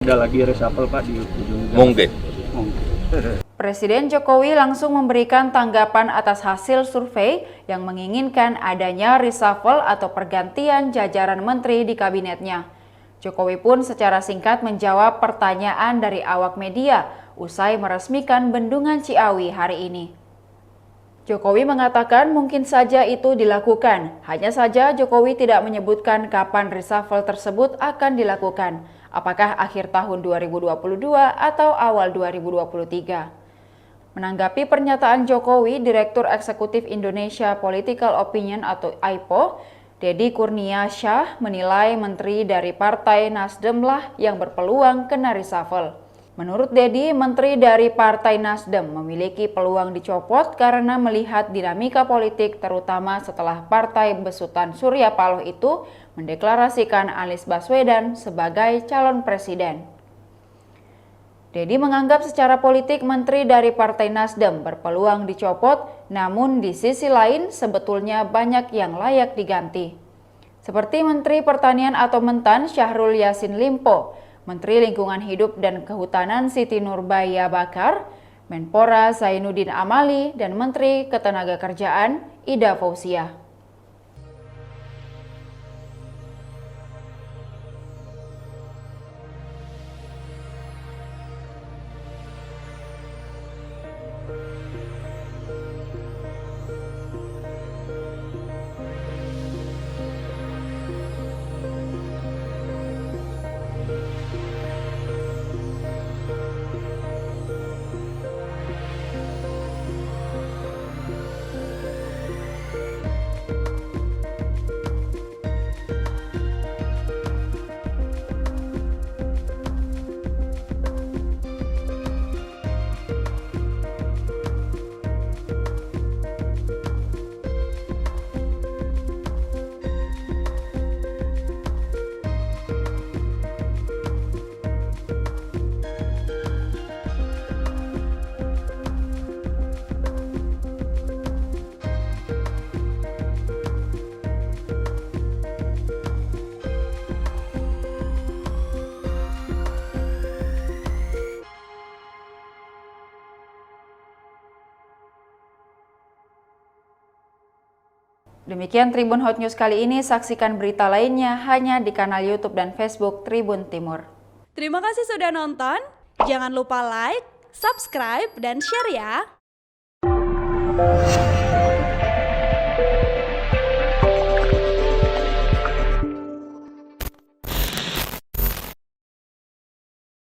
ada lagi reshuffle Pak di ujung? Mungkin. Presiden Jokowi langsung memberikan tanggapan atas hasil survei yang menginginkan adanya reshuffle atau pergantian jajaran menteri di kabinetnya. Jokowi pun secara singkat menjawab pertanyaan dari awak media usai meresmikan Bendungan Ciawi hari ini. Jokowi mengatakan mungkin saja itu dilakukan, hanya saja Jokowi tidak menyebutkan kapan reshuffle tersebut akan dilakukan, apakah akhir tahun 2022 atau awal 2023. Menanggapi pernyataan Jokowi, Direktur Eksekutif Indonesia Political Opinion atau AIPO, Deddy Kurniasyah menilai menteri dari Partai Nasdem lah yang berpeluang kena reshuffle. Menurut Deddy, menteri dari Partai Nasdem memiliki peluang dicopot karena melihat dinamika politik terutama setelah Partai Besutan Surya Paloh itu mendeklarasikan Anies Baswedan sebagai calon presiden. Deddy menganggap secara politik menteri dari Partai Nasdem berpeluang dicopot, namun di sisi lain sebetulnya banyak yang layak diganti. Seperti Menteri Pertanian atau Mentan Syahrul Yassin Limpo, Menteri Lingkungan Hidup dan Kehutanan Siti Nurbaya Bakar, Menpora Zainuddin Amali, dan Menteri Ketenagakerjaan Ida Fauziah. Demikian Tribun Hot News kali ini, saksikan berita lainnya hanya di kanal YouTube dan Facebook Tribun Timur. Terima kasih sudah nonton, jangan lupa like, subscribe, dan share ya!